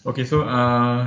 Okay, so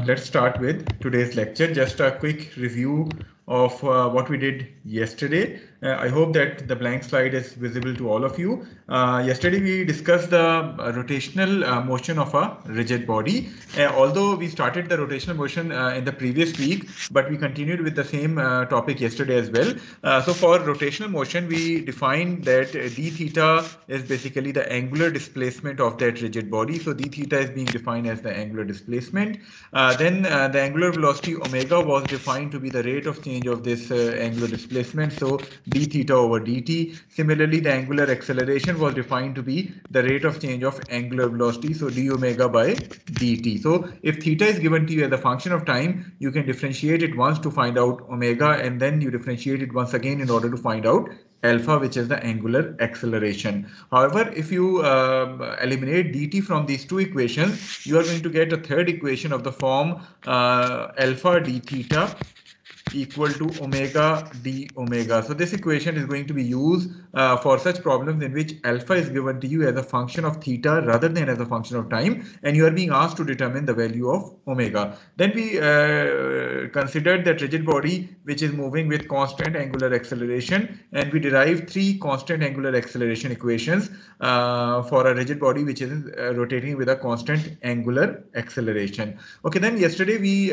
let's start with today's lecture. Just a quick review of what we did yesterday. I hope that the blank slide is visible to all of you. Yesterday we discussed the rotational motion of a rigid body. Although we started the rotational motion in the previous week, but we continued with the same topic yesterday as well. So for rotational motion, we defined that d theta is basically the angular displacement of that rigid body. So d theta is being defined as the angular displacement. Then the angular velocity omega was defined to be the rate of change of this angular displacement. So d theta over dt. Similarly, the angular acceleration was defined to be the rate of change of angular velocity. So d omega by dt. So if theta is given to you as a function of time, you can differentiate it once to find out omega, and then you differentiate it once again in order to find out alpha, which is the angular acceleration. However, if you eliminate dt from these two equations, you are going to get a third equation of the form alpha d theta equal to omega d omega. So this equation is going to be used for such problems in which alpha is given to you as a function of theta rather than as a function of time, and you are being asked to determine the value of omega. Then we considered that rigid body which is moving with constant angular acceleration, and we derived three constant angular acceleration equations for a rigid body which is rotating with a constant angular acceleration. Okay, then yesterday we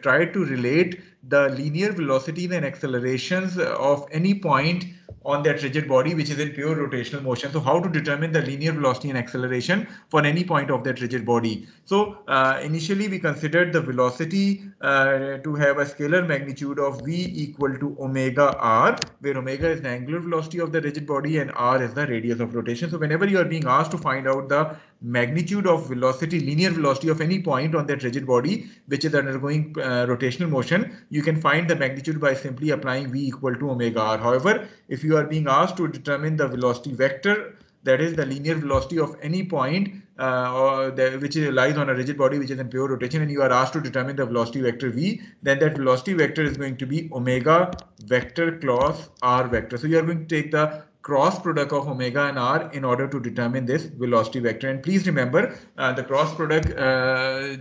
tried to relate the linear velocities and accelerations of any point on that rigid body which is in pure rotational motion. So how to determine the linear velocity and acceleration for any point of that rigid body? So initially we considered the velocity to have a scalar magnitude of v equal to omega r, where omega is the angular velocity of the rigid body and r is the radius of rotation. So whenever you are being asked to find out the magnitude of velocity, linear velocity of any point on that rigid body which is undergoing rotational motion, you can find the magnitude by simply applying v equal to omega r. However, if you are being asked to determine the velocity vector, that is the linear velocity of any point which lies on a rigid body which is in pure rotation, and you are asked to determine the velocity vector v, then that velocity vector is going to be omega vector cross r vector. So you are going to take the cross product of omega and r in order to determine this velocity vector. And please remember the cross product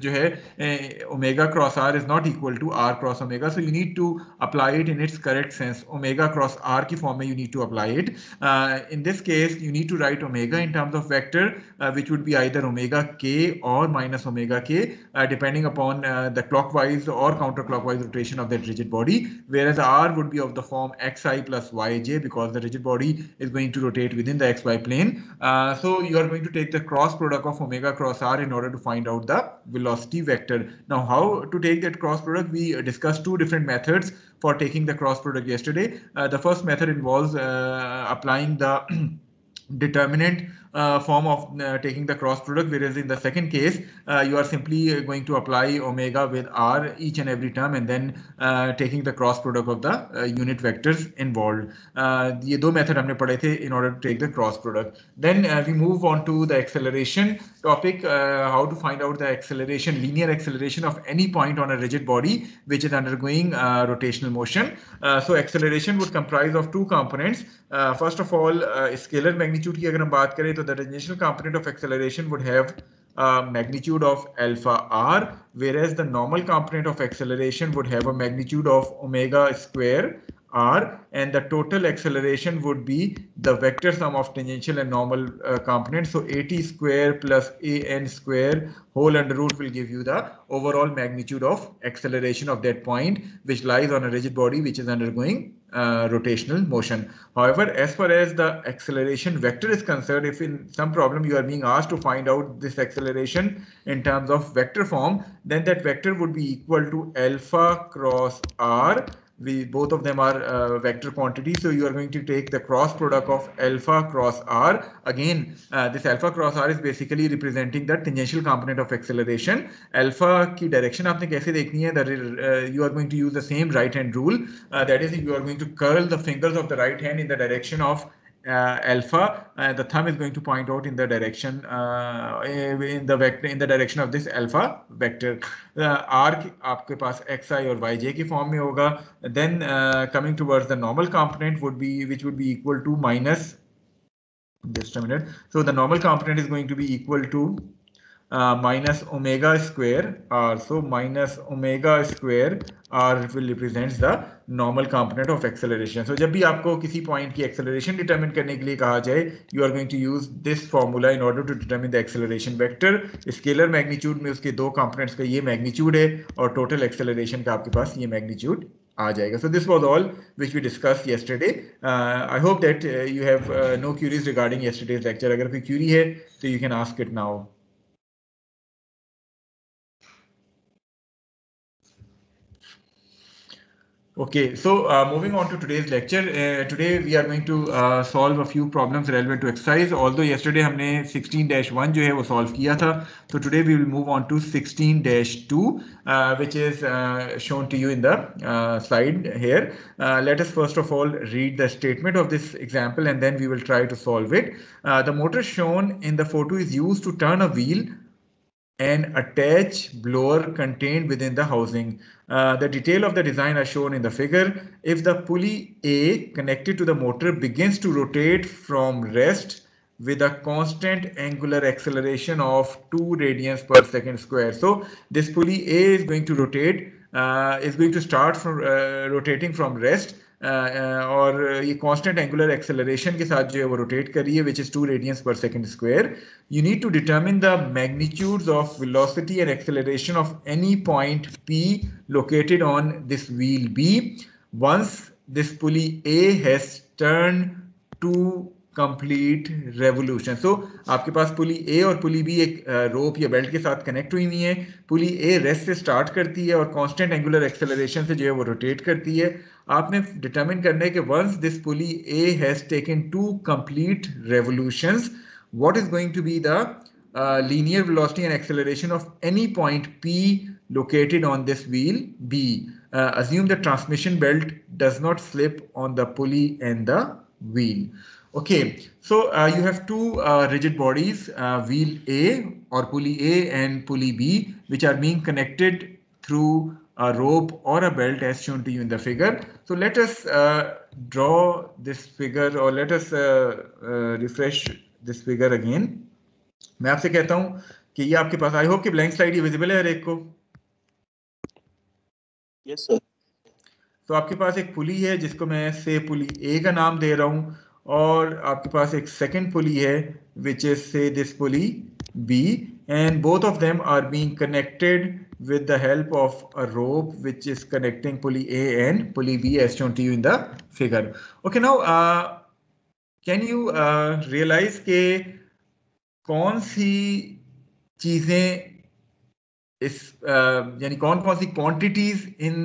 जो है omega cross r is not equal to r cross omega, so you need to apply it in its correct sense. Omega cross r की form में you need to apply it. In this case you need to write omega in terms of vector which would be either omega k or minus omega k depending upon the clockwise or counterclockwise rotation of that rigid body, whereas r would be of the form xi plus yj because the rigid body is going to rotate within the xy plane. So you are going to take the cross product of omega cross r in order to find out the velocity vector. Now how to take that cross product? We discussed two different methods for taking the cross product yesterday. The first method involves applying the determinant form of taking the cross product, whereas in the second case you are simply going to apply omega with r each and every term and then taking the cross product of the unit vectors involved. ये दो method हमने पढ़े थे in order to take the cross product. Then we move on to the acceleration topic, how to find out the acceleration, linear acceleration of any point on a rigid body which is undergoing rotational motion. So acceleration would comprise of two components. First of all, scalar magnitude की अगर हम बात करें तो the tangential component of acceleration would have magnitude of alpha r, whereas the normal component of acceleration would have a magnitude of omega square r, and the total acceleration would be the vector sum of tangential and normal components. So at square plus an square whole under root will give you the overall magnitude of acceleration of that point which lies on a rigid body which is undergoing rotational motion. However, as far as the acceleration vector is concerned, if in some problem you are being asked to find out this acceleration in terms of vector form, then that vector would be equal to alpha cross r. Both of them are vector quantities, so you are going to take the cross product of alpha cross r. Again, this alpha cross r is basically representing the tangential component of acceleration. Alpha की direction आपने कैसे देखनी है? That you are going to use the same right hand rule. That is, you are going to curl the fingers of the right hand in the direction of alpha. The thumb is going to point out in the direction in the vector, in the direction of this alpha vector. R आपके पास xi और yj की form में होगा. Then coming towards the normal component would be, which would be equal to minus, just a minute. So the normal component is going to be equal to minus omega square r. So minus omega square r will represents the normal component of acceleration. So जब भी आपको किसी point की acceleration determine करने के लिए कहा जाए, you are going to use this formula in order to determine the acceleration vector. Scalar magnitude में उसके दो components का ये magnitude है और total acceleration का आपके पास ये magnitude आ जाएगा. So this was all which we discussed yesterday. I hope that you have no queries regarding yesterday's lecture. अगर कोई query है तो you can ask it now. Okay, so moving on to today's lecture. Today we are going to solve a few problems relevant to exercise. Although yesterday हमने 16-1 जो है वो solve किया था, so today we will move on to 16-2, which is shown to you in the slide here. Let us first of all read the statement of this example and then we will try to solve it. The motor shown in the photo is used to turn a wheel and attach blower contained within the housing. The detail of the design are shown in the figure. If the pulley A connected to the motor begins to rotate from rest with a constant angular acceleration of 2 radians per second square. So this pulley A is going to rotate, is going to start from rotating from rest. और ये constant angular acceleration के साथ जो है वो rotate कर रही है which is 2 radians per second square. You need to determine the magnitudes of velocity and acceleration of any point P located on this wheel B once this pulley A has turned 2 complete revolution. So आपके पास पुली ए और पुली B एक रोप या belt के साथ connect हुई हुई है. पुली ए रेस्ट से स्टार्ट करती है और कांस्टेंट एंगुलर एक्सेलरेशन से जो है वो रोटेट करती है. आपने डिटरमिन करना है कि once this pulley A has taken 2 complete revolutions, what is going to be the linear velocity and acceleration of any point P located on this wheel B. Assume the transmission belt does not slip on the pulley and the wheel. Okay, so you have two rigid bodies, wheel A or pulley A and pulley B, which are being connected through a rope or a belt as shown to you in the figure. So let us draw this figure, or let us refresh this figure again. मैं आपसे कहता हूं कि ये आपके पास, I hope कि blank slide ये visible है हर एक को. Yes sir. तो आपके पास एक पुली है जिसको मैं से पुली ए का नाम दे रहा हूं, और आपके पास एक सेकंड पुली है which is say this pulley B, and both of them are being connected with the help of a rope which is connecting pulley A and pulley B as shown to you in the figure. Okay, now can you realize के कौन सी चीजें इस यानी कौन कौन सी quantities इन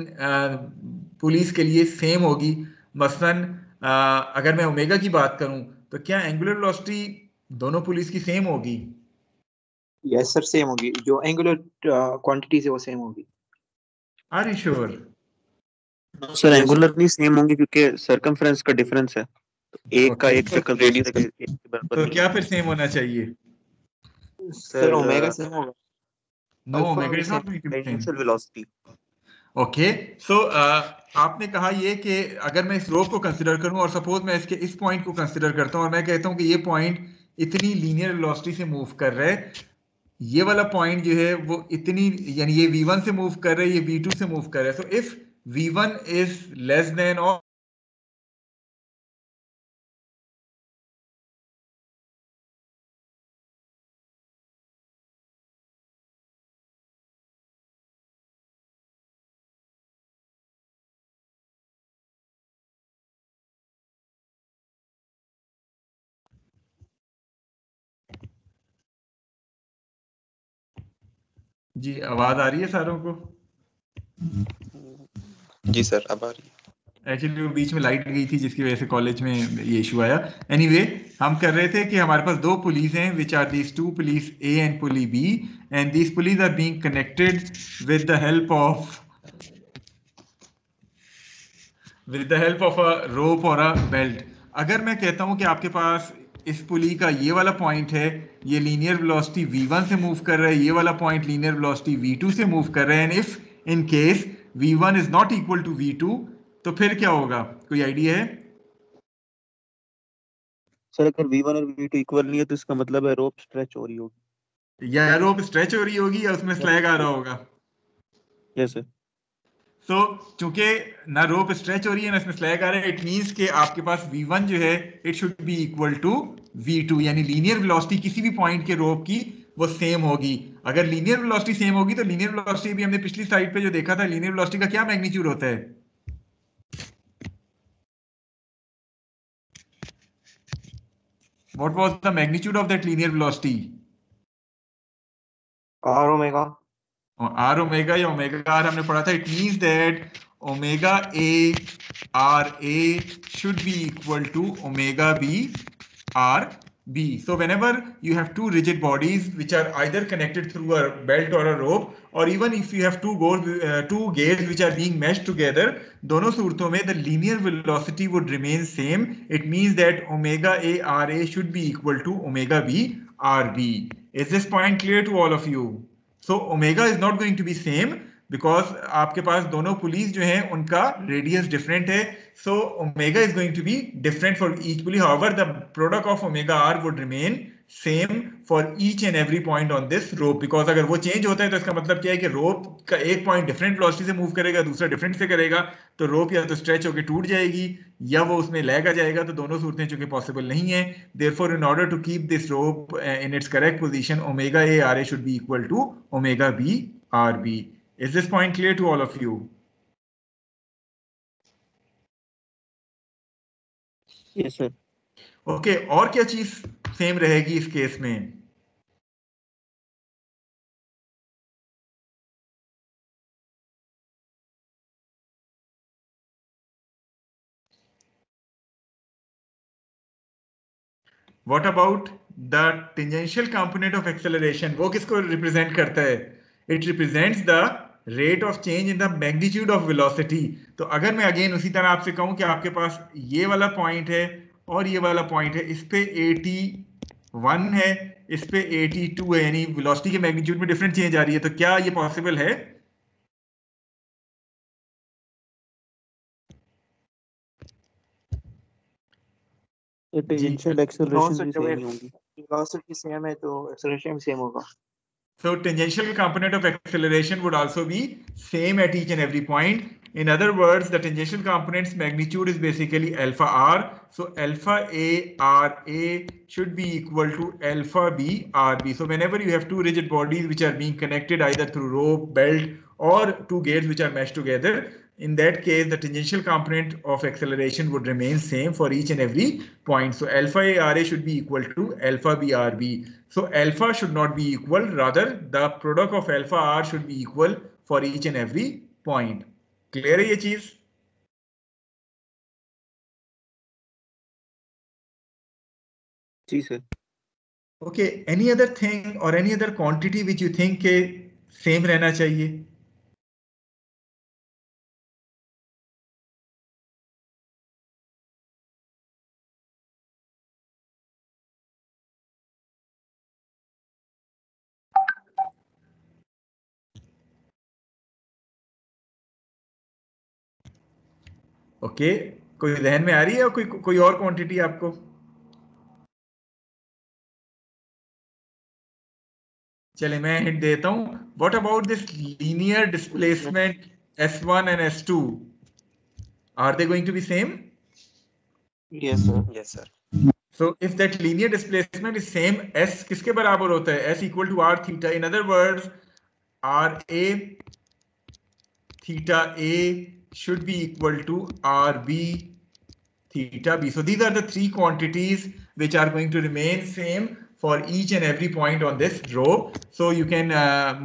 police के लिए same होगी. मसलन अगर मैं ओमेगा की बात करूं तो क्या एंगुलर वेलोसिटी दोनों पुलिस की सेम होगी? यस सर, सेम होगी. जो एंगुलर क्वांटिटीज है वो सेम होगी. Are you sure? Sir angular नहीं सेम होंगी क्योंकि सर्कमफ्रेंस का डिफरेंस है. तो एक का एक सर्कल रेडियस के बराबर. तो क्या फिर सेम होना चाहिए? सर ओमेगा सेम होगा. No, omega is not going to be tangential velocity. Okay, so आपने कहा ये कि अगर मैं इस रोप को कंसिडर करूं और सपोज मैं इसके इस पॉइंट को कंसिडर करता हूं और मैं कहता हूं कि ये पॉइंट इतनी लीनियर वेलोसिटी से मूव कर रहा है, ये वाला पॉइंट जो है वो इतनी, यानी ये v1 से मूव कर रहा है, ये v2 से मूव कर रहा है. So if v1 is less than और जी आवाज आ रही है सारों को? जी सर अब आ रही है. एक्चुअली बीच में लाइट गई थी जिसकी वजह से कॉलेज में ये इशू आया. एनीवे, हम कर रहे थे कि हमारे पास दो पुलिस हैं which are these two pulleys A and pulley B, and these pulleys are being connected with the help of a rope और अ बेल्ट. अगर मैं कहता हूं कि आपके पास इस पुली का ये वाला पॉइंट है, ये लीनियर वेलोसिटी v1 से मूव कर रहा है, ये वाला पॉइंट लीनियर वेलोसिटी v2 से मूव कर रहा है, and if in case v1 is not equal to v2 तो फिर क्या होगा? कोई आइडिया है? सर अगर v1 और v2 इक्वल नहीं है तो इसका मतलब है रोप स्ट्रेच हो रही होगी. या रोप स्ट्रेच हो रही होगी या उसमें स्लैग आ रहा होगा। Yes sir. सो चूंकि ना रोप स्ट्रेच हो रही है ना इसमें स्लैग आ रहा है, इट मींस कि आपके पास v1 जो है it should be equal to v2, यानी लीनियर वेलोसिटी किसी भी पॉइंट के रोप की वो सेम होगी। अगर लीनियर वेलोसिटी सेम होगी तो लीनियर वेलोसिटी भी हमने पिछली स्लाइड पे जो देखा था, लीनियर वेलोसिटी का क्या मैग्नीट्यूड होता है? What was the magnitude of that linear velocity? R omega. R omega या ओमेगा आर हमने पढ़ा था। It means that omega A are A should be equal to omega b r b. So whenever you have two rigid bodies which are either connected through a belt or a rope, or even if you have two gears which are being meshed together, दोनों सूरतों में the linear velocity would remain same. It means that omega a r a should be equal to omega b r b. Is this point clear to all of you? So omega is not going to be same because आपके पास दोनों pulleys जो हैं उनका radius different है. So omega is going to be different for each pulley. However, the product of omega r would remain same for each and every point on this rope, because अगर वो change होता है तो इसका मतलब क्या है कि रोप का एक पॉइंट डिफरेंट वेलोसिटी से मूव करेगा, दूसरा डिफरेंट से करेगा, तो रोप या तो स्ट्रेच होकर टूट जाएगी या वो उसमें लैग आ जाएगा. तो दोनों सूरतें चूंकि पॉसिबल नहीं है, therefore in order to keep this rope in its correct position, omega A are A should be equal to omega B are B. Is this point clear to all of you? Yes sir. Okay, और क्या चीज same रहेगी इस case में? What about the tangential component of acceleration? वो किसको represent करता है? It represents the rate of change in the magnitude of velocity. तो अगर मैं अगेन उसी तरह आपसे कहूं कि आपके पास ये वाला पॉइंट है और ये वाला पॉइंट है, इस पे 81 है, इस पे 82 है, यानी वेलोसिटी के मैग्नीट्यूड में डिफरेंट चेंज आ रही है, तो क्या ये पॉसिबल है? टेंजेंशियल एक्सेलरेशन भी सेम ही होगी। वेलोसिटी सेम है तो एक्सेलरेशन भी सेम होगा। So tangential component of acceleration would also be same at each and every point. In other words, the tangential component's magnitude is basically alpha r. So alpha a r a should be equal to alpha b r b. So whenever you have two rigid bodies which are being connected either through rope, belt, or two gears which are meshed together, in that case the tangential component of acceleration would remain same for each and every point. So alpha a r a should be equal to alpha b r b. So alpha should not be equal, rather the product of alpha r should be equal for each and every point. Clear है ये चीज? जी sir. Okay, any other thing or any other quantity which you think के same रहना चाहिए? Okay, कोई ध्यान में आ रही है, कोई कोई और क्वांटिटी आपको? चले मैं हिंट देता हूं. What about this linear displacement S1 and S2? Are they going to be same? Yes sir. Yes sir. So if that linear displacement is same, S किसके बराबर होता है? S equal to R theta. In other words, RA theta A should be equal to RB theta B. So these are the three quantities which are going to remain same for each and every point on this row. So you can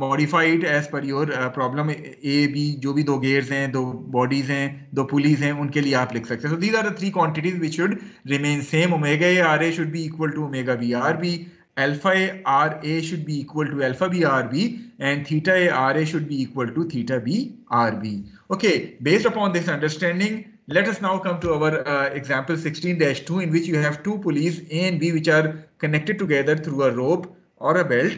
modify it as per your problem. A, B, जो भी दो gears हैं, दो bodies हैं, दो pulleys हैं, उनके लिए आप लिख सकते हैं. So these are the three quantities which should remain same. Omega A RA should be equal to omega B RB. Alpha A RA should be equal to alpha B RB, and theta A RA should be equal to theta B RB. Okay, based upon this understanding, let us now come to our example 16-2, in which you have two pulleys A and B which are connected together through a rope or a belt.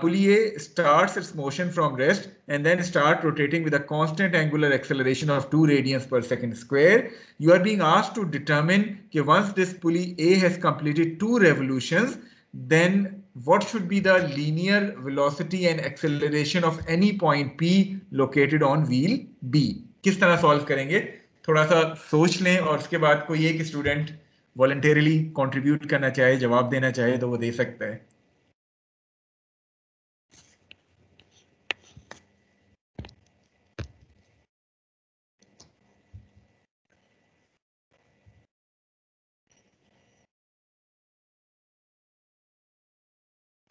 Pulley A starts its motion from rest and then start rotating with a constant angular acceleration of 2 radians per second square. You are being asked to determine that once this pulley A has completed 2 revolutions, then what should be the linear velocity and acceleration of any point P located on wheel B? किस तरह solve करेंगे? थोड़ा सा सोच लें और उसके बाद कोई एक स्टूडेंट वॉलंटरली कंट्रीब्यूट करना चाहे, जवाब देना चाहे तो वो दे सकता है.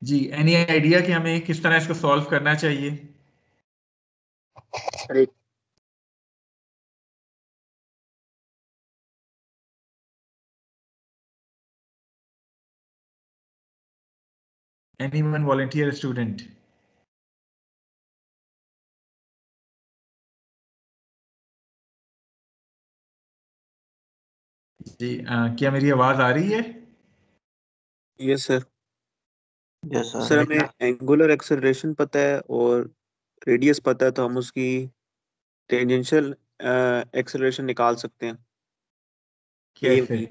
जी, एनी आइडिया कि हमें किस तरह इसको सॉल्व करना चाहिए? Anyone volunteer, student? जी, क्या मेरी आवाज आ रही है? Yes sir. Yes sir sir. हमें एंगुलर एक्सेलरेशन पता है और रेडियस पता है, तो हम उसकी टेंजेंशियल एक्सेलरेशन निकाल सकते हैं. कैसे?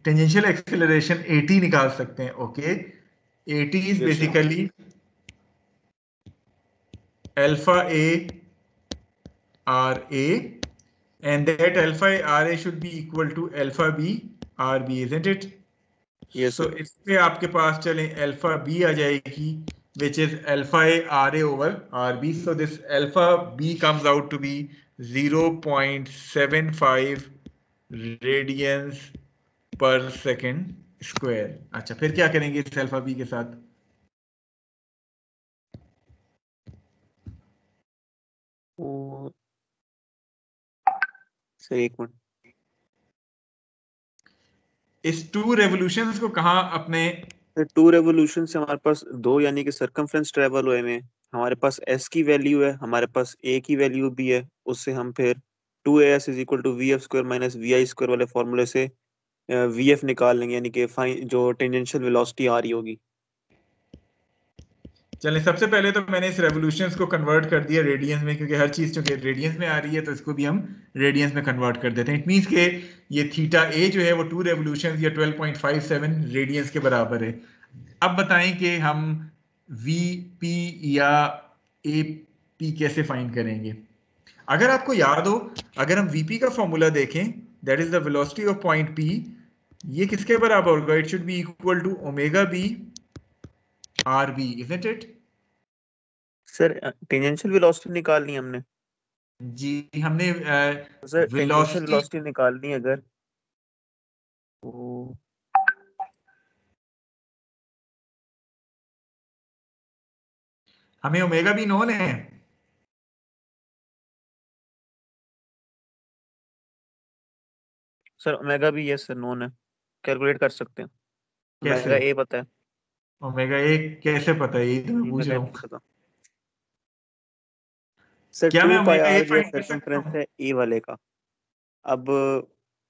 टेंजेंशियल एक्सेलरेशन AT निकाल सकते हैं. Okay, AT is basically alpha A RA, and that alpha A RA should be equal to alpha B RB, isn't it? Yes, so sir. इस पे आपके पास चले alpha B आ जाएगी, which is alpha A RA over RB. So this alpha B comes out to be 0.75 radians per second square. अच्छा, फिर क्या करेंगे इस alpha B के साथ? सर एक मिनट. इस 2 रेवोल्यूशंस को कहाँ अपने 2 रेवोल्यूशन से हमारे पास 2 यानी कि सरकमफ्रेंस ट्रेवल हुए में हमारे पास s की वैल्यू है, हमारे पास a की वैल्यू भी है. उससे हम फिर 2as is equal to vf square minus vi square वाले फॉर्मूले से vf निकाल लेंगे, यानी कि जो टेंजेंशियल वेलोसिटी आ रही होगी. चलें, सबसे पहले तो मैंने इस रेवोल्यूशंस को कन्वर्ट कर दिया रेडियंस में, क्योंकि हर चीज चूंकि रेडियंस में आ रही है तो इसको भी हम रेडियंस में कन्वर्ट कर देते हैं. इट मींस के ये थीटा ए जो है वो 2 रेवोल्यूशंस या 12.57 रेडियंस के बराबर है. अब बताएं कि हम वी पी या ए पी कैसे फाइंड करेंगे. अगर आपको याद हो, अगर हम वीपी का फॉर्मूला देखें, that is the velocity of point P, ये किसके बराबर होगा? It should be equal to omega B are B, isn't it? Sir tangential velocity निकालनी है हमने. जी, हमने सर टेंजेंशियल वेलोसिटी निकालनी है अगर तो हमें ओमेगा बी नोन है. सर ओमेगा भी यस सर नोन है, कैलकुलेट कर सकते हैं. कैसे? ओमेगा ए पता है. ओमेगा ए कैसे पता है? यही तो मैं पूछ रहा हूँ. सर क्या 2 मैं पाई ओमेगा ए आर जो फाइंड कर सकता सरकमफ्रेंस हूँ? है ए वाले का. अब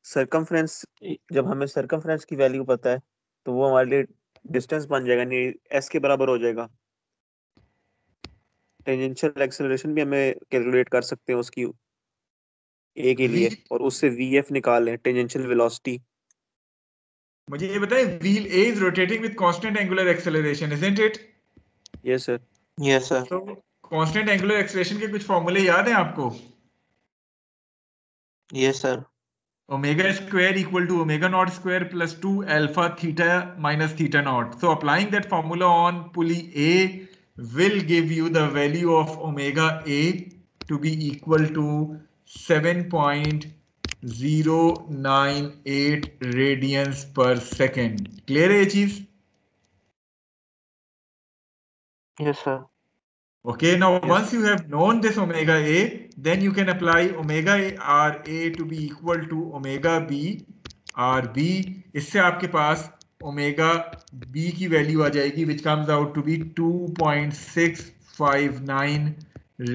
सरकमफ्रेंस, जब हमें सरकमफ्रेंस की वैल्यू पता है तो वो हमारे लिए डिस्टेंस बन जाएगा, नहीं एस के बराबर हो जाएगा. टेंजेंशियल एक्सेलरेशन भी हमें कैलकुलेट कर सकते हैं उसकी ए के लिए, और उससे वीएफ निकाल लें टेंजेंशियल वेलोसिटी. मुझे ये बताएं, wheel A is rotating with constant angular acceleration, isn't it? Yes sir. Yes sir. तो कांस्टेंट एंगुलर एक्सेलरेशन के कुछ फॉर्मूले याद हैं आपको? Yes sir. Omega square equal to omega naught square plus 2 alpha theta minus theta naught. So applying that formula on pulley A will give you the value of omega A to be equal to 7.098 radians per second. Clear है ये चीज? Yes sir. Okay, now once you have known this omega A, then you can apply omega RA to be equal to omega B RB. इससे आपके पास omega B की value आ जाएगी, which comes out to be 2.659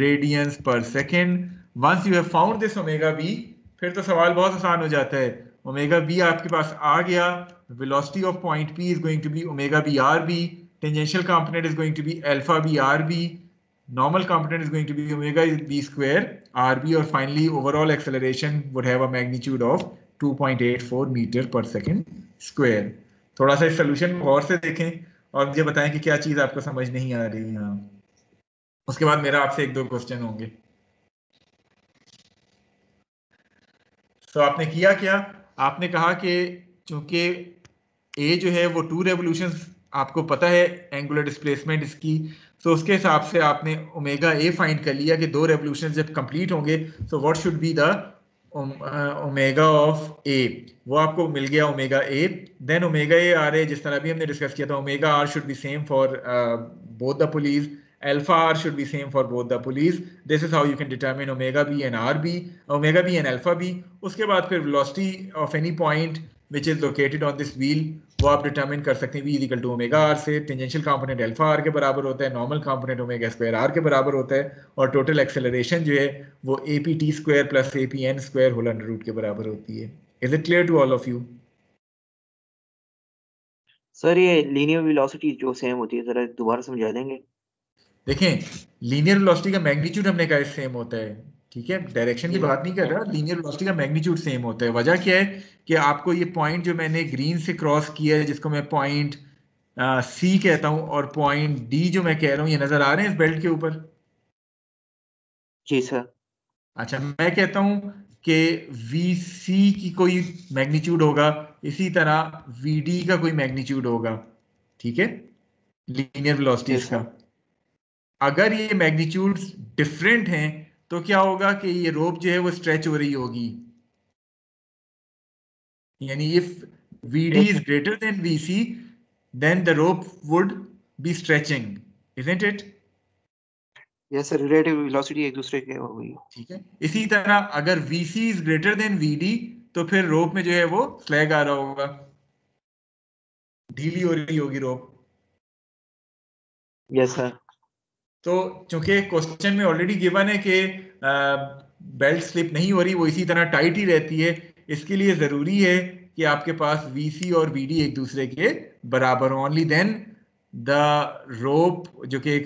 radians per second. Once you have found this omega B, फिर तो सवाल बहुत आसान हो जाता है. omega B आपके पास आ गया. Velocity of point P is going to be omega B RB. Tangential component is going to be alpha B RB. Normal component is going to be omega b square RB, or finally overall acceleration would have a magnitude of 2.84 metre पर second square. थोड़ा सा इस solution को गौर से देखें और मुझे बताएं कि क्या चीज आपको समझ नहीं आ रही है। हाँ, उसके बाद मेरा आपसे 1-2 क्वेश्चन होंगे। तो आपने किया क्या, आपने कहा कि चूंकि ए जो है वो 2 रेवोल्यूशंस आपको पता है एंगुलर डिस्प्लेसमेंट इसकी, तो उसके हिसाब से आपने ओमेगा ए फाइंड कर लिया कि 2 रेवोल्यूशंस जब कंप्लीट होंगे तो what should be the omega of A, वो आपको मिल गया omega A. Then omega A are A जिस तरह भी हमने डिस्कस किया था, omega R should be same for both the pulleys, alpha r should be same for both the pulleys. This is how you can determine omega b and rb, omega b and alpha b. उसके बाद फिर velocity of any point which is located on this wheel वो आप determine कर सकते हैं v is equal to omega r से। tangential component alpha r के बराबर होता है, normal component omega square r के बराबर होता है, और total acceleration जो है वो apt square plus apn square whole under root के बराबर होती है। Is it clear to all of you? Sir ये लीनियर वेलोसिटी जो सेम होती है, जरा दोबारा समझा देंगे? देखें, लीनियर वेलोसिटी का मैग्नीट्यूड हमने कहा सेम होता है, ठीक है, डायरेक्शन की बात नहीं कर रहा, लीनियर वेलोसिटी का मैग्नीट्यूड सेम होता है। वजह क्या है कि आपको ये पॉइंट जो मैंने ग्रीन से क्रॉस किया है, जिसको मैं पॉइंट सी कहता हूं, और पॉइंट डी जो मैं कह रहा हूं, ये नजर आ रहे हैं इस बेल्ट के ऊपर? जी सर। अच्छा, मैं कहता हूं कि वी सी की कोई मैग्नीट्यूड होगा, इसी तरह वी डी का कोई मैग्नीट्यूड होगा, ठीक है, लीनियर वेलोसिटीज का। अगर ये मैग्नीट्यूड्स डिफरेंट हैं तो क्या होगा कि ये रोप जो है वो स्ट्रेच हो रही होगी, यानी if VD is greater than VC then the rope would be stretching, isn't it? Yes sir, relative velocity एक दूसरे के हो गई। ठीक है, इसी तरह अगर VC is greater than VD तो फिर रोप में जो है वो स्लैग आ रहा होगा, ढीली हो रही होगी रोप। Yes sir. तो चूंकि क्वेश्चन में ऑलरेडी गिवन है कि बेल्ट स्लिप नहीं हो रही, वो इसी तरह टाइट ही रहती है, इसके लिए जरूरी है कि आपके पास VC और VD एक दूसरे के बराबर हो, ओनली देन द रोप जो कि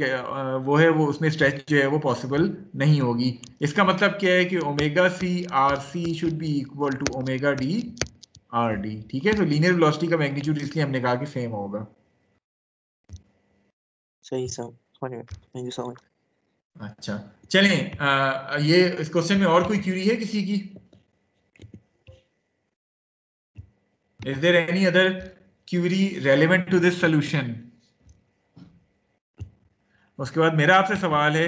वो है वो उसमें स्ट्रेच जो है वो पॉसिबल नहीं होगी। इसका मतलब क्या है कि omega C r C should be equal to omega D are D, ठीक है। तो लीनियर वेलोसिटी का मैग्नीट्यूड इसलिए हमने कहा कि सेम होगा। सही sir, thank you so much. अच्छा, चलें, ये इस क्वेश्चन में और कोई क्यूरी है किसी की? Is there any other query relevant to this solution? उसके बाद मेरा आपसे सवाल है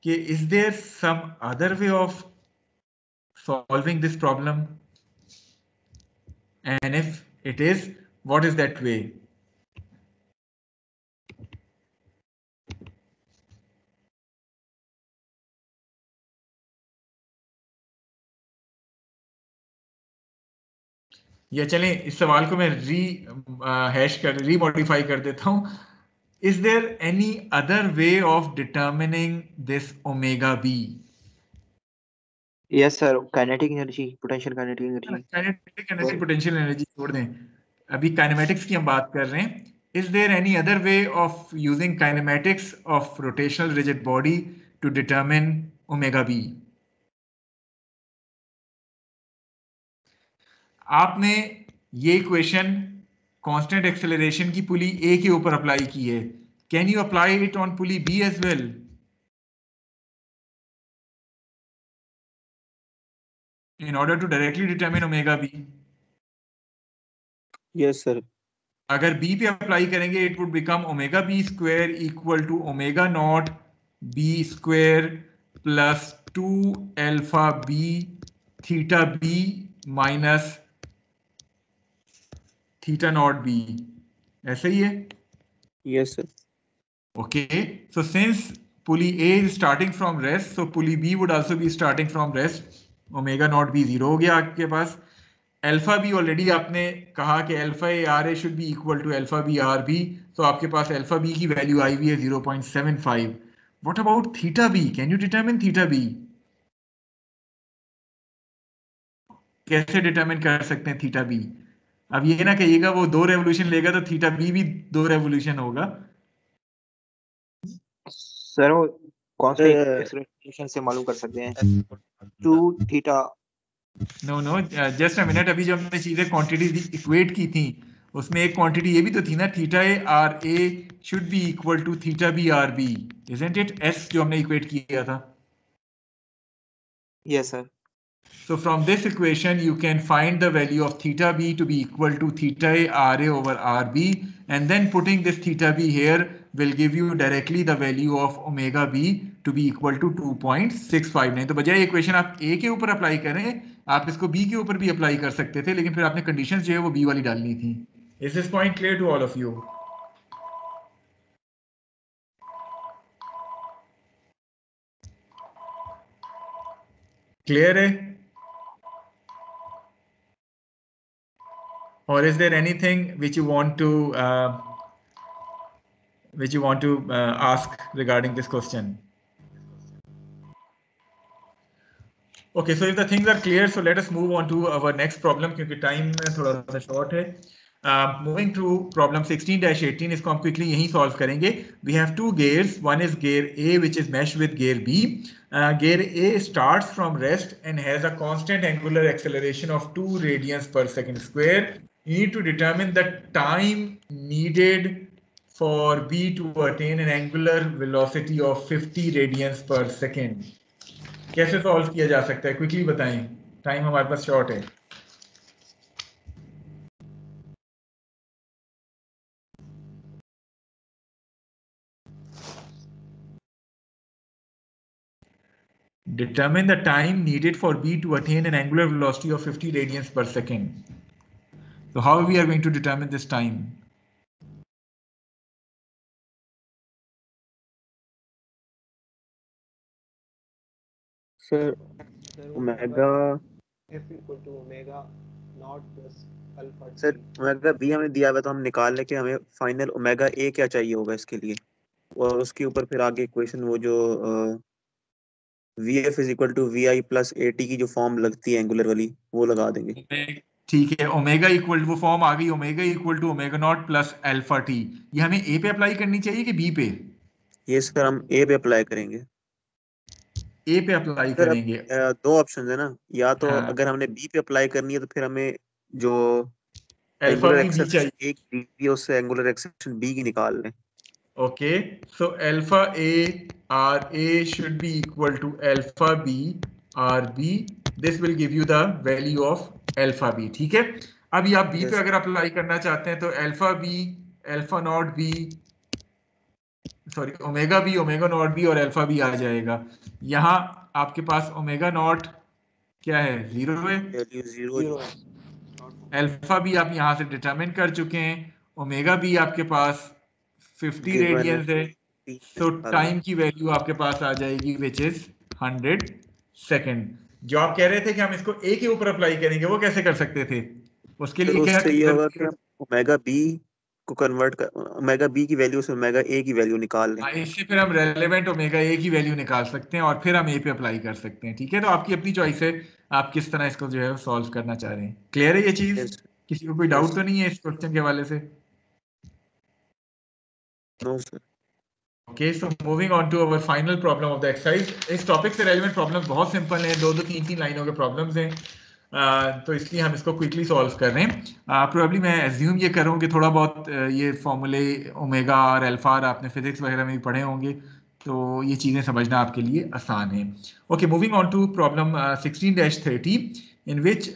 कि is there some other way of solving this problem? And if it is, what is that way? या चलें इस सवाल को मैं रीमॉडिफाई कर देता हूं। Is there any other way of determining this omega b? Yes sir, kinetic energy, potential kinetic energy. Kinetic energy, potential energy छोड़ दें, अभी काइनेमेटिक्स की हम बात कर रहे हैं। Is there any other way of using kinematics of rotational rigid body to determine omega b? आपने ये इक्वेशन कांस्टेंट एक्सेलरेशन की पुली ए के ऊपर अप्लाई की है, can you apply it on pulley B as well? In order to directly determine omega b? Yes sir. अगर b पे apply करेंगे it would become omega B square equal to omega naught B square plus 2 alpha B theta B minus theta naught B, ऐसे ही है? Yes sir. Okay, so since pulley A is starting from rest, so pulley B would also be starting from rest. Omega naught B 0 हो गया आपके पास। Alpha B already आपने कहा कि alpha A are A should be equal to alpha B are B, तो आपके पास अल्फा बी की वैल्यू आई हुई है 0.75। What about theta B, can you determine theta B? कैसे डिटरमिन कर सकते हैं थीटा बी? अब ये ना कहिएगा वो 2 रेवोल्यूशन लेगा तो थीटा बी भी 2 रेवोल्यूशन होगा। सर वो कांस्टेंट एक्सेलरेशन से मालूम कर सकते हैं, 2 theta know just a minute, अभी जो हमने चीजें क्वांटिटी इक्वेट की थी उसमें एक क्वांटिटी ये भी तो थी ना, theta A are A should be equal to theta B are B, isn't it? Yes जो हमने इक्वेट किया था. Yes sir. So from this equation, you can find the value of theta b to be equal to theta a RA over RB, and then putting this theta b here will give you directly the value of omega b to be equal to 2.659. तो बजाय equation आप a के ऊपर apply करें, आप इसको b के ऊपर भी अप्लाई कर सकते थे, लेकिन फिर आपने कंडीशंस जो है वो b वाली डालनी थी. Is this point clear to all of you? Clear है? Or is there anything which you want to ask regarding this question? Okay, so if the things are clear, so let us move on to our next problem क्योंकि time थोड़ा सा short है. Moving to problem 16-18, इसको हम quickly यहीं solve करेंगे. We have two gears. One is gear A, which is meshed with gear B. Gear A starts from rest and has a constant angular acceleration of 2 radians per second square. You need to determine the time needed for B to attain an angular velocity of 50 radians per second. कैसे solve किया जा सकता है, quickly बताएं, time हमारे पास short है. Determine the time needed for B to attain an angular velocity of 50 radians per second. So how we are going to determine this time? Sir, omega F equal to omega naught plus alpha t. Sir omega B हमें दिया हुआ, तो हम निकाल लें कि हमें final omega A क्या चाहिए होगा इसके लिए, और उसके ऊपर फिर आगे इक्वेशन वो जो v f is equal to v i plus a t की जो फॉर्म लगती है एंगुलर वाली, वो लगा देंगे. ठीक है, ओमेगा इक्वल वो फॉर्म आ गई, omega equal to omega naught plus alpha t. ये हमें ए पे अप्लाई करनी चाहिए कि बी पे? ये सर हम ए पे अप्लाई करेंगे. ए पे अप्लाई सर अब करेंगे. दो ऑप्शन है ना, या तो हाँ, अगर हमने बी पे अप्लाई करनी है तो फिर हमें जो अल्फा एंगुलर भी चाहिए. एक्सेलरेशन ए की दी है उससे एंगुलर एक्सेलरेशन बी की निकाल लें. Okay, so alpha A RA should be equal to alpha B RB. This will give you the value of alpha B. ठीक है, अभी आप B पे अगर अप्लाई करना चाहते हैं तो alpha B, alpha not B, sorry omega B, omega naught B और alpha B आ जाएगा. यहाँ आपके पास ओमेगा नॉट क्या है, 0 है, वैल्यू 0 है. अल्फा भी आप यहाँ से डिटरमिन कर चुके हैं, ओमेगा भी आपके पास 50 रेडियंस है, तो टाइम की वैल्यू आपके पास आ जाएगी विच इज 100 सेकेंड. जो आप कह रहे थे कि हम इसको ए के ऊपर अप्लाई करेंगे, वो कैसे कर सकते थे? उसके लिए क्या ये होगा कि हम ओमेगा बी को कन्वर्ट कर, ओमेगा बी की वैल्यू से ओमेगा ए की वैल्यू निकाल लें. इससे फिर हम रेलेवेंट ओमेगा ए की वैल्यू निकाल सकते हैं और फिर हम ए पे अप्लाई कर सकते हैं. ठीक है, तो आपकी अपनी चॉइस है, आप किस तरह इसको जो है सॉल्व करना चाह रहे हैं. क्लियर है ये चीज? किसी को कोई डाउट तो नहीं है इस क्वेश्चन के हवाले से? No sir. Okay, so moving on to our final problem of the exercise. इस टॉपिक से रेलेवेंट प्रॉब्लम बहुत सिंपल हैं, 2-2, 3-3 लाइनों के प्रॉब्लम्स हैं, तो इसलिए हम इसको क्विकली सॉल्व कर रहे हैं. प्रोबेबली मैं एज्यूम ये करूँ कि थोड़ा बहुत ये फॉर्मूले ओमेगा और अल्फा आपने फिजिक्स वगैरह में भी पढ़े होंगे, तो ये चीज़ें समझना आपके लिए आसान है. Okay, moving on to problem 16-30, in which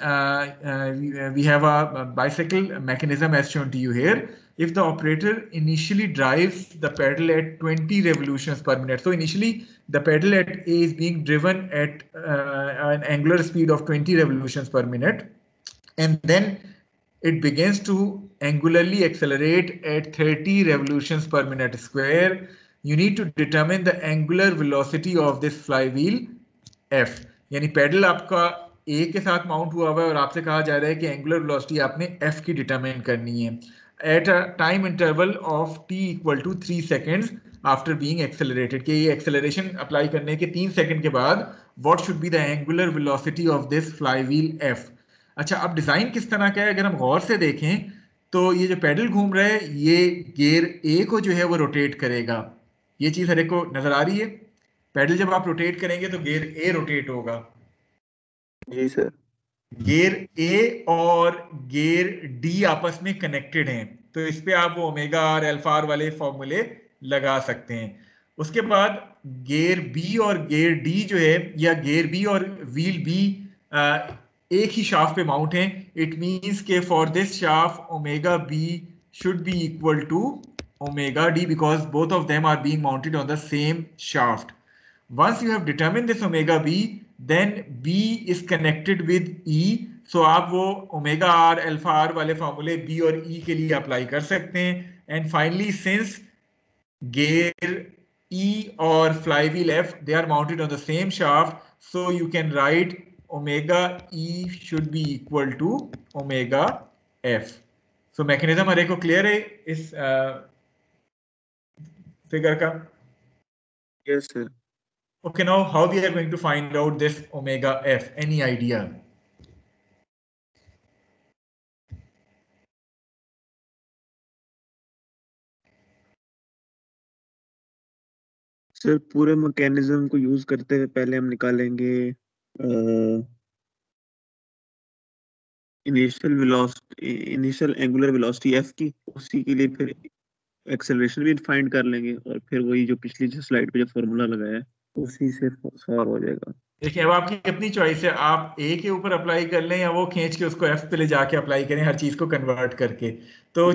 we have a bicycle mechanism as shown to you here. If the operator initially drives the pedal at 20 revolutions per minute, so initially the pedal at A is being driven at an angular speed of 20 revolutions per minute, and then it begins to angularly accelerate at 30 revolutions per minute square. You need to determine the angular velocity of this flywheel F. यानी pedal आपका A के साथ mount हुआ हुआ है और आपसे कहा जा रहा है कि एंगुलर वेलोसिटी आपने F की डिटरमाइन करनी है at a time interval of t equal to 3 seconds after being accelerated. कि ये एक्सेलरेशन अप्लाई करने के 3 सेकेंड के बाद what should be the angular velocity of this flywheel F. अच्छा, अब डिजाइन किस तरह का है अगर हम गौर से देखें तो ये जो पैडल घूम रहा है ये गियर A को जो है वो रोटेट करेगा. ये चीज हर एक को नजर आ रही है? पैडल जब आप रोटेट करेंगे तो गियर A रोटेट होगा. जी सर. गियर ए और गियर डी आपस में कनेक्टेड हैं, तो इस पे आप वो ओमेगा आर अल्फा आर वाले फॉर्मूले लगा सकते हैं। उसके बाद गियर बी और गियर डी जो है, या गियर बी और व्हील बी एक ही शाफ्ट पे माउंट हैं, इट मींस के for this shaft omega B should be equal to omega d because both of them are being mounted on the same shaft. Once you have determined this omega b, then b is connected with e, so आप वो omega r alpha r वाले फॉर्मूले b और e के लिए apply कर सकते हैं। and finally since gear e or flywheel f they are mounted on the same shaft, so you can write omega e should be equal to omega f. so mechanism हरे को clear है इस figure का? Yes, sir. Okay, now how we are going to find out this omega f? Any idea? Sir पूरे mechanism को use करते हुए पहले हम निकालेंगे इनिशियल एंगुलर वेलोसिटी एफ की, उसी के लिए फिर एक्सेलरेशन भी फाइंड कर लेंगे और फिर वही जो पिछली स्लाइड पे जो फॉर्मूला लगाया है उसी से सॉल्व हो जाएगा। देखिए अब आपकी अपनी चॉइस है, आप ए के ऊपर अप्लाई कर लें या वो खींच के उसको एफ पे ले जाके अप्लाई करें, हर चीज को कन्वर्ट करके। तो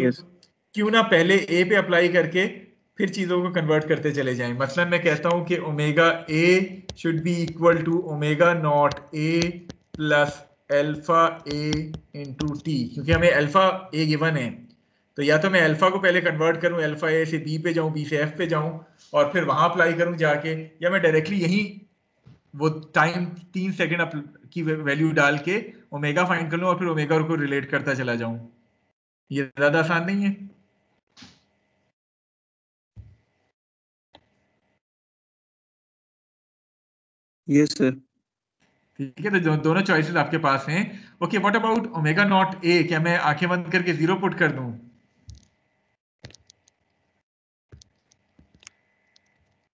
क्यों ना पहले ए पे अप्लाई करके फिर चीजों को कन्वर्ट करते चले जाएं। मसलन मैं कहता हूं कि omega A should be equal to omega naught A plus alpha A into t, क्योंकि हमें अल्फा ए गिवन है, तो या तो मैं अल्फा को पहले कन्वर्ट करूं, अल्फा ए से बी पे जाऊं, बी से एफ पे जाऊं और फिर वहां अप्लाई करूं जाके, या मैं डायरेक्टली यहीं वो टाइम 3 सेकंड की वैल्यू डाल के ओमेगा फाइंड कर लूं और फिर ओमेगा को रिलेट करता चला जाऊं। ये ज्यादा आसान नहीं है? Yes sir. ठीक है, तो दोनों चॉइसेस आपके पास हैं। Okay, what about omega naught ए? क्या मैं आंखें बंद करके 0 पुट कर दूं?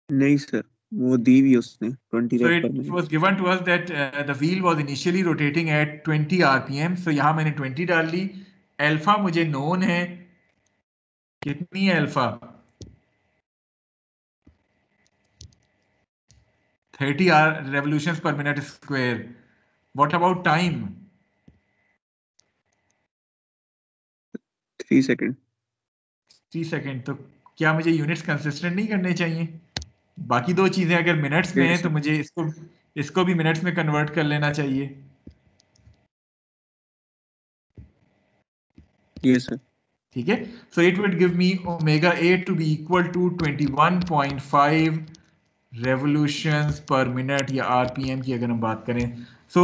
नहीं सर, वो दी हुई उसने 20 So रेप it करने। was given to us that the wheel was initially rotating at 20 rpm. So यहाँ मैंने 20 डाल ली। अल्फा मुझे नोन है, कितनी है alpha? 30 revolutions per minute square. What about time? 3 second. 3 second. तो क्या मुझे यूनिट्स कंसिस्टेंट नहीं करने चाहिए? बाकी दो चीजें अगर मिनट्स में हैं तो मुझे इसको भी मिनट्स में कन्वर्ट कर लेना चाहिए। Yes sir. ठीक है, so it would give me omega A to be equal to 21.5 revolutions per minute या आरपीएम की अगर हम बात करें। सो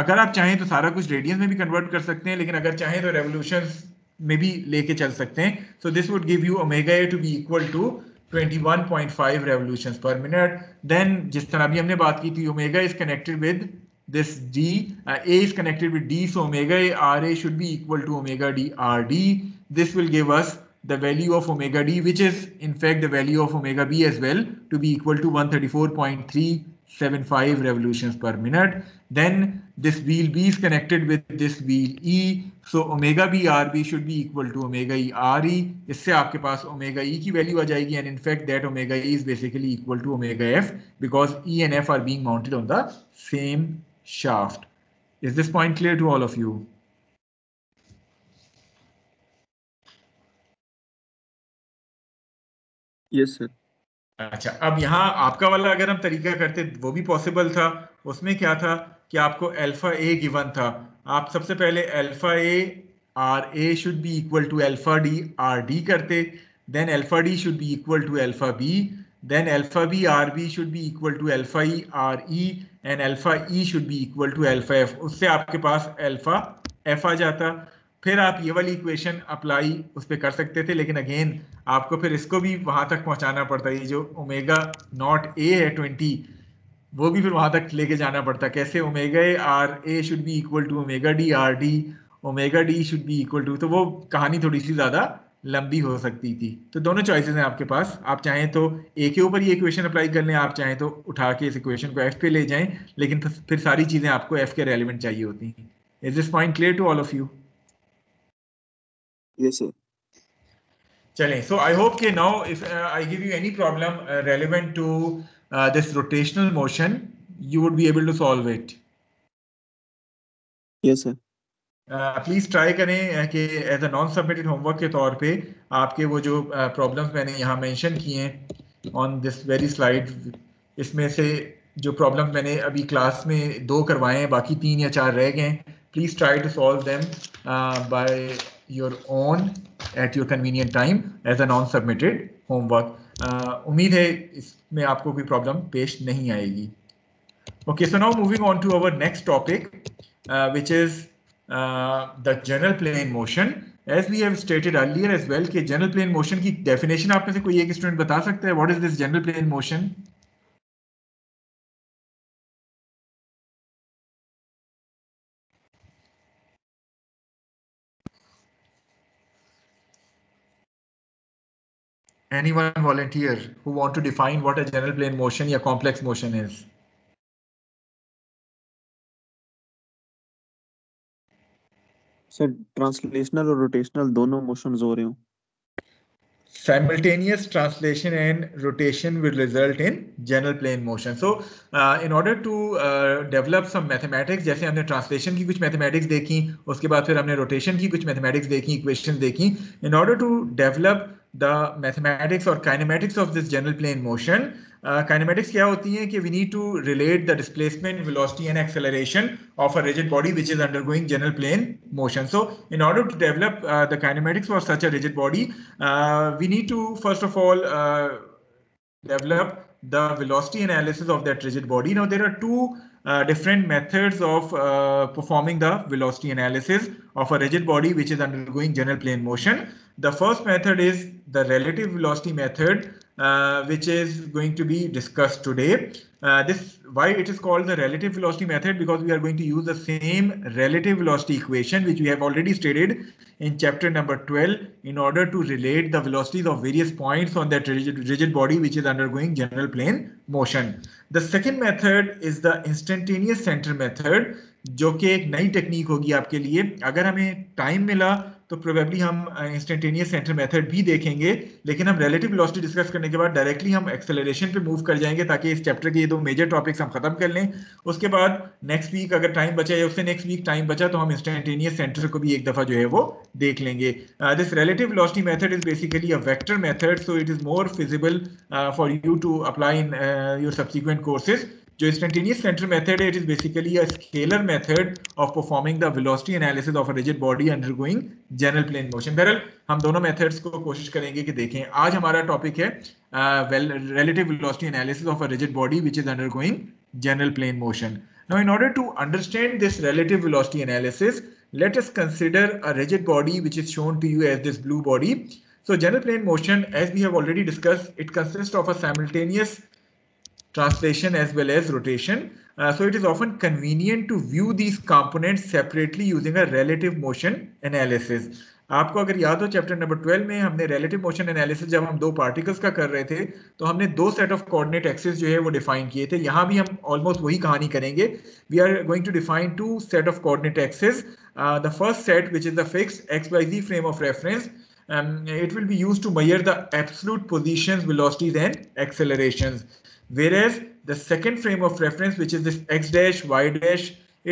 अगर आप चाहें तो सारा कुछ रेडियंस में भी कन्वर्ट कर सकते हैं, लेकिन अगर चाहें तो रेवोल्यूशंस में भी लेके चल सकते हैं। So this would give you omega A to be equal to 21.5 revolutions per minute. Then जिस तरह भी हमने बात की थी, omega is connected with this d, a is connected with d, so omega a ra should be equal to omega d rd. This will give us the value of omega d, which is in fact the value of omega b as well, to be equal to 134.375 revolutions per minute. Then this wheel b is connected with this wheel e, so omega b rb should be equal to omega e re. इससे आपके पास omega e की value आ जाएगी, and in fact that omega e is basically equal to omega f because e and f are being mounted on the same shaft. Is this point clear to all of you? Yes sir. अच्छा, अब यहाँ आपका वाला अगर हम तरीका करते वो भी पॉसिबल था। उसमें क्या था कि आपको अल्फा ए गिवन था, आप सबसे पहले alpha A are A should be equal to alpha D are D करते, then alpha D should be equal to alpha B, then alpha B are B should be equal to alpha E R E, and alpha E should be equal to alpha F. उससे आपके पास alpha F आ जाता। फिर आप ये वाली equation apply उस पर कर सकते थे, लेकिन अगेन आपको फिर इसको भी वहां तक पहुंचाना पड़ता है। ये जो ओमेगा नॉट ए है 20, वो भी फिर वहां तक लेके जाना पड़ता। कैसे? Omega A are A should be equal to omega D are D, omega D should be equal to, तो वो कहानी थोड़ी सी ज्यादा लंबी हो सकती थी। तो दोनों चॉइसेस हैं आपके पास, आप चाहें तो ए के ऊपर ये इक्वेशन अप्लाई कर लें, आप चाहें तो उठा के इस इक्वेशन को एफ पे ले जाएं, लेकिन फिर सारी चीजें आपको एफ के रेलिवेंट चाहिए होती हैं। Is this point clear to all of you? Yes, sir. Chale. So I hope that now if I give you any problem relevant to this rotational motion, you would be able to solve it. Yes, sir. Please try करें कि as a non submitted homework के तौर पे आपके वो जो problems मैंने यहाँ मेंशन किए हैं ऑन दिस वेरी स्लाइड, इसमें से जो प्रॉब्लम मैंने अभी क्लास में 2 करवाए हैं, बाकी 3 या 4 रह गए हैं. Please try to solve them by your own at your convenient time as a non submitted homework. उम्मीद है इसमें आपको कोई प्रॉब्लम पेश नहीं आएगी. Okay, so now moving on to our next topic, which is the general plane motion. As we have stated earlier as well, कि general plane motion की definition आप में से कोई एक स्टूडेंट बता सकता है? What is this general plane motion? Anyone volunteer who want to define what a general plane motion या complex motion is? Sir translational और रोटेशनल दोनों मोशंस हो रहे हो. Simultaneous translation and rotation will result in general plane motion. So in order to develop some mathematics, जैसे हमने translation की कुछ mathematics देखी, उसके बाद फिर हमने rotation की कुछ mathematics देखी, equations देखी. In order to develop the mathematics or kinematics of this general plane motion, kinematics क्या होती है कि we need to relate the displacement, velocity and acceleration of a rigid body which is undergoing general plane motion. So in order to develop the kinematics for such a rigid body, we need to first of all develop the velocity analysis of that rigid body. Now there are two different methods of performing the velocity analysis of a rigid body which is undergoing general plane motion. The first method is the relative velocity method, which is going to be discussed today. Why it is called the relative velocity method, because we are going to use the same relative velocity equation which we have already stated in chapter number 12 in order to relate the velocities of various points on that rigid body which is undergoing general plane motion. The second method is the instantaneous center method, जो कि एक नई technique होगी आपके लिए. अगर हमें time मिला तो प्रोबेबली हम इंस्टेंटेनियस सेंटर मेथड भी देखेंगे, लेकिन हम रिलेटिव वेलोसिटी डिस्कस करने के बाद डायरेक्टली हम एक्सेलरेशन पे मूव कर जाएंगे ताकि इस चैप्टर के ये 2 मेजर टॉपिक्स हम खत्म कर लें. उसके बाद नेक्स्ट वीक अगर टाइम बचा या उससे नेक्स्ट वीक टाइम बचा तो हम इंस्टेंटेनियस सेंटर को भी एक दफा जो है वो देख लेंगे. This relative velocity method is basically a vector method, so it is more feasible for you to apply in your subsequent courses. जो instantaneous center method है, it is basically a scalar method of performing the velocity analysis of a rigid body undergoing general plane motion. बहरहाल हम दोनों methods को कोशिश करेंगे कि देखें. आज हमारा टॉपिक है relative velocity analysis of a rigid body which is undergoing general plane motion. Now, in order to understand this relative velocity analysis, let us consider a rigid body which is shown to you as this blue body. So, general plane motion, as we have already discussed, it consists of a simultaneous translation as well as rotation. So it is often convenient to view these components separately using a relative motion analysis. आपको अगर याद हो chapter number 12 में हमने relative motion analysis जब हम 2 particles का कर रहे थे तो हमने 2 सेट ऑफ कोऑर्डिनेट एक्सिस जो है वो डिफाइन किए थे. यहाँ भी हम ऑलमोस्ट वही कहानी करेंगे. We are going to define 2 set of coordinate axis. The first set which is the fixed XYZ frame of reference. It will be used to measure the absolute positions, velocities and accelerations. Whereas the second frame of reference, which is this x dash, y dash,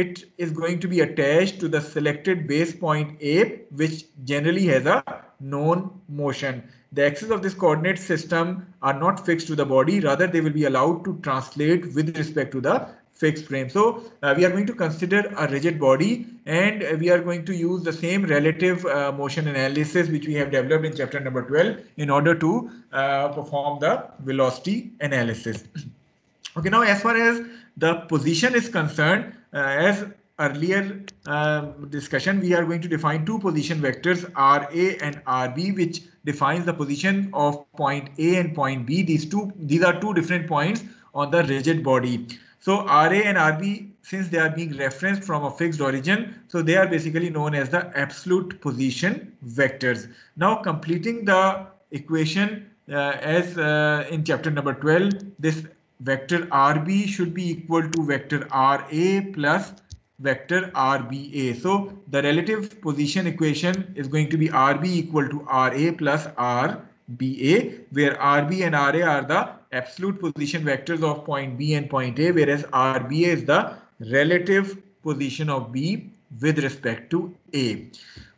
it is going to be attached to the selected base point A, which generally has a known motion. The axes of this coordinate system are not fixed to the body, rather they will be allowed to translate with respect to the fixed frame. So we are going to consider a rigid body and we are going to use the same relative motion analysis which we have developed in chapter number 12 in order to perform the velocity analysis. Okay, now as far as the position is concerned, as earlier discussion, we are going to define 2 position vectors RA and RB, which defines the position of point A and point B. These are 2 different points on the rigid body. So RA and RB, since they are being referenced from a fixed origin, so they are basically known as the absolute position vectors. Now completing the equation as in chapter number 12, this vector RB should be equal to vector RA plus vector RBA. So the relative position equation is going to be RB equal to RA plus RBA, where RB and RA are the absolute position vectors of point B and point A, whereas RBA is the relative position of B with respect to A.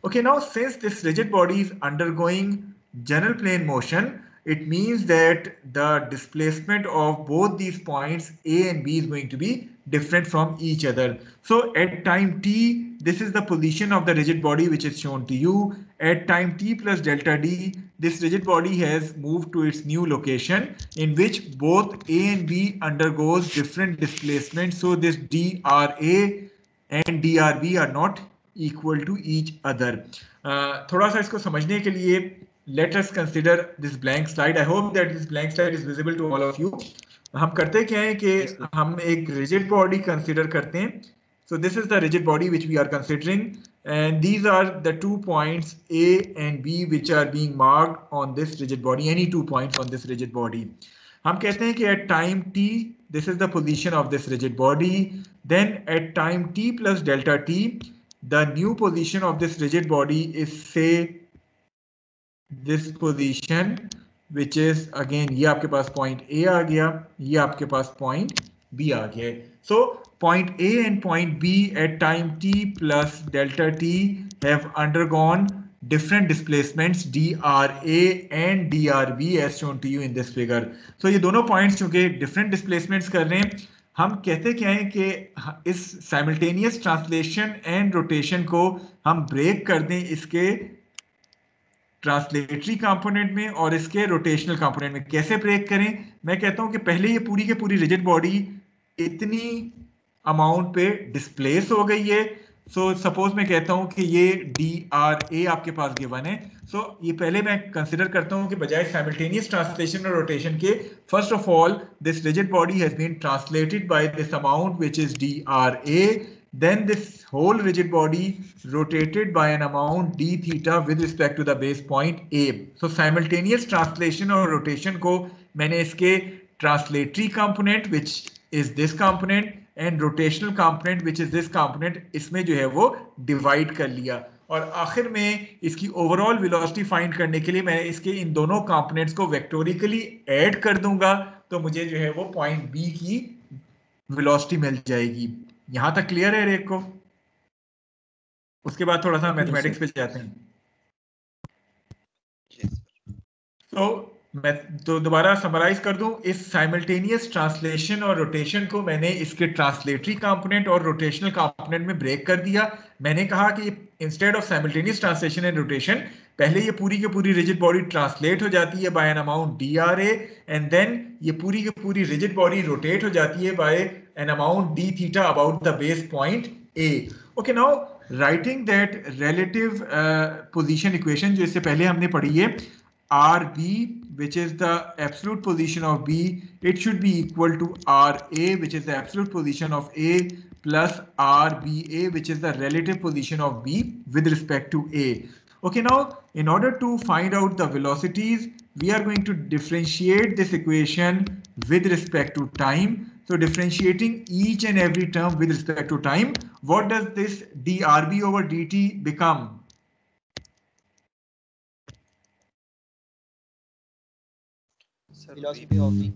Okay, now since this rigid body is undergoing general plane motion, it means that the displacement of both these points A and B is going to be different from each other. So at time t, this is the position of the rigid body which is shown to you. At time t plus delta d, this rigid body has moved to its new location in which both A and B undergoes different displacement. So this dRA and dRB are not equal to each other. थोड़ा सा इसको समझने के लिए let us consider this blank slide. I hope that this blank slide is visible to all of you. हम करते क्या है कि हम एक rigid body consider करते हैं. So this is the rigid body which we are considering, and these are the 2 points A and B which are being marked on this rigid body, any 2 points on this rigid body. हम कहते हैं कि at time t, this is the position of this rigid body. Then at time t plus delta t, the new position of this rigid body is, say, this position, which is again ये आपके पास point A आ गया, ये आपके पास point B आ गया. So point A and point B at time t plus delta t have undergone different displacements dRA and dRB as shown to you in this figure. So ये दोनों points चूंकि different displacements कर रहे हैं, हम कहते क्या है कि इस simultaneous translation and rotation को हम break कर दें इसके ट्रांसलेटरी कंपोनेंट में और इसके रोटेशनल कंपोनेंट में. कैसे ब्रेक करें? मैं कहता हूं कि पहले ये पूरी की पूरी रिजिड बॉडी इतनी अमाउंट पे डिस्प्लेस हो गई है. सो सपोज मैं कहता हूं कि ये dRA आपके पास गिवन है. सो ये पहले मैं कंसिडर करता हूं कि बजाय साइमल्टेनियस ट्रांसलेशन और रोटेशन के, first of all this rigid body has been translated by this amount which is dRA. Then this whole rigid body rotated by an amount d theta with respect to the base point A. So simultaneous translation or rotation को मैंने इसके translatory component which is this component and rotational component which is this component, इसमें जो है वो divide कर लिया. और आखिर में इसकी ओवरऑल वेलोसिटी फाइंड करने के लिए मैं इसके इन दोनों कंपोनेंट्स को वेक्टोरिकली ऐड कर दूंगा, तो मुझे जो है वो पॉइंट बी की वेलोसिटी मिल जाएगी. यहां तक क्लियर है रेक को? उसके बाद थोड़ा सा मैथमेटिक्स पे जाते हैं. मैं तो दोबारा समराइज कर दूं, इस साइमल्टेनियस ट्रांसलेशन और रोटेशन को मैंने इसके ट्रांसलेटरी कंपोनेंट और रोटेशनल कंपोनेंट में ब्रेक कर दिया. मैंने कहा कि instead of simultaneous translation and rotation, पहले ये पूरी की पूरी रिजिड बॉडी ट्रांसलेट हो जाती है by an amount dRA, and then ये पूरी की पूरी रिजिड बॉडी रोटेट हो जाती है by an amount d theta about the base point A. Okay, now writing that relative position equation जो इससे पहले हमने पढ़ी है, RB, which is the absolute position of B, it should be equal to RA, which is the absolute position of A, plus RBA, which is the relative position of B with respect to A. Okay, now in order to find out the velocities, we are going to differentiate this equation with respect to time. So differentiating each and every term with respect to time, what does this dRB over dt become? Velocity of B.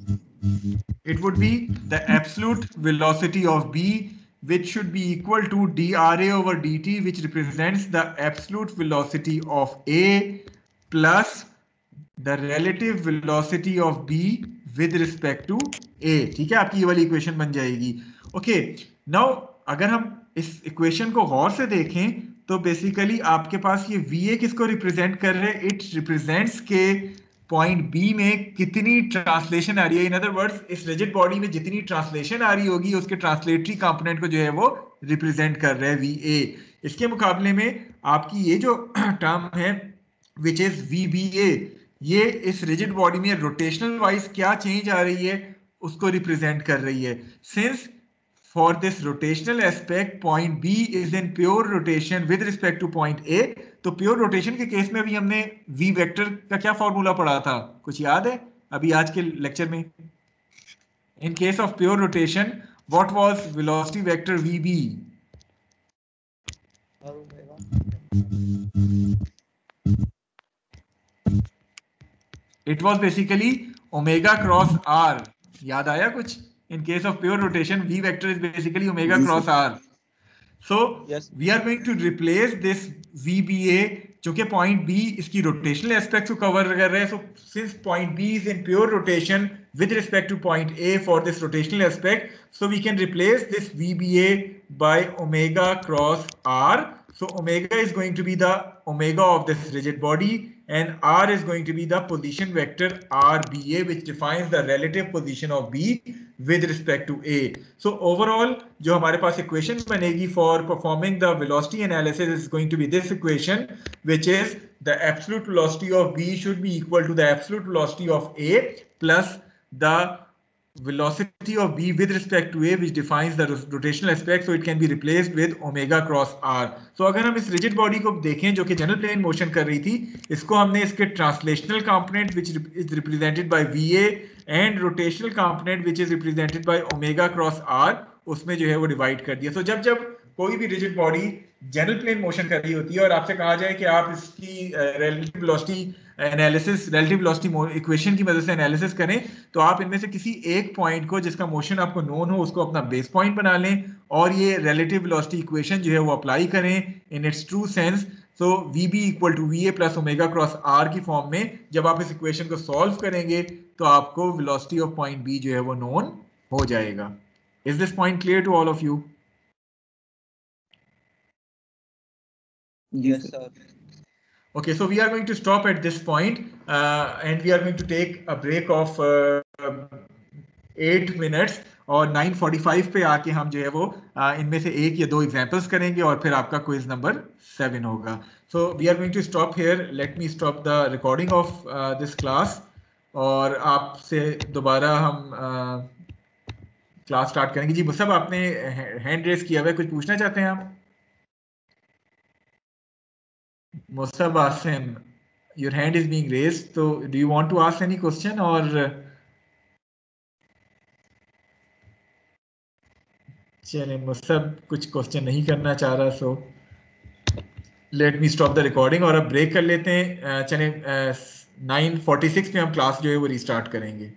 It would be the absolute velocity of B, which should be equal to dRA over dt, which represents the absolute velocity of A plus the relative velocity of B with respect to A. ठीक है, आपकी ये वाली equation बन जाएगी. Okay, now अगर हम इस इक्वेशन को गौर से देखें तो बेसिकली आपके पास ये VA किसको रिप्रेजेंट कर रहे हैं? इट रिप्रेजेंट्स के पॉइंट बी में कितनी ट्रांसलेशन आ रही है. इन अदर वर्ड्स, इस रिजिड बॉडी में जितनी ट्रांसलेशन आ रही होगी उसके ट्रांसलेटरी कंपोनेंट को जो है वो रिप्रेजेंट कर रहा है VA. इसके मुकाबले में आपकी ये जो टर्म है विच इज VBA, ये इस रिजिड बॉडी में रोटेशनल वाइज क्या चेंज आ रही है उसको रिप्रेजेंट कर रही है. Since for this rotational aspect point B is in pure rotation with respect to point A, तो pure rotation के केस में भी हमने V वेक्टर का क्या फॉर्मूला पढ़ा था, कुछ याद है अभी आज के लेक्चर में? In case of pure rotation, what was velocity vector VB? और omega It was basically omega cross r. याद आया कुछ? In case of pure rotation, v vector is basically omega cross r. So Yes. we are going to replace this VBA, जो कि point B इसकी rotational aspects को cover कर रहे हैं. So since point B is in pure rotation with respect to point A for this rotational aspect, so we can replace this VBA by omega cross R. So omega is going to be the omega of this rigid body, and R is going to be the position vector RBA, which defines the relative position of B with respect to A. So overall, जो हमारे पास equation बनेगी for performing the velocity analysis is going to be this equation, which is the absolute velocity of B should be equal to the absolute velocity of A plus the velocity of B with respect to A, which defines the rotational aspect, so it can be replaced with omega cross R. So अगर हम इस rigid body को देखें जो कि general plane motion कर रही थी, इसको हमने इसके translational component which is represented by VA and rotational component which is represented by omega cross R, उसमें जो है वो divide कर दिया. So जब कोई भी rigid body general plane motion कर रही होती है और आपसे कहा जाए कि आप इसकी relative velocity analysis relative velocity equation की मदद से एनालिसिस करें, तो आप इनमें से किसी एक पॉइंट को जिसका मोशन आपको नोन हो उसको अपना बेस पॉइंट बना लें और ये relative velocity इक्वेशन जो है वो अप्लाई करें in its true sense. So VB equal to VA plus omega cross R की फॉर्म में जब आप इस इक्वेशन को सॉल्व करेंगे तो आपको वेलोसिटी ऑफ पॉइंट B जो है वो नोन हो जाएगा. Is this point clear to all of you? Yes, sir. Okay, so we are going to stop at this point and we are going to take a break of 8 minutes और 9:45 पे आके हम जो है वो इनमें से एक या दो एग्जांपल्स करेंगे और फिर आपका क्विज नंबर 7 होगा. So we are going to stop here. Let me stop the recording of this class और आपसे दोबारा हम क्लास स्टार्ट करेंगे. जी मुसब, आपने हैंड रेज किया हुआ है, कुछ पूछना चाहते हैं आप? Musab Asim, your hand is being raised. So, do you want to ask any question or? चलिए, Musab कुछ क्वेश्चन नहीं करना चाह रहा, so let me stop the recording और अब ब्रेक कर लेते हैं. चलिए 9:46 पे हम क्लास जो है वो रिस्टार्ट करेंगे.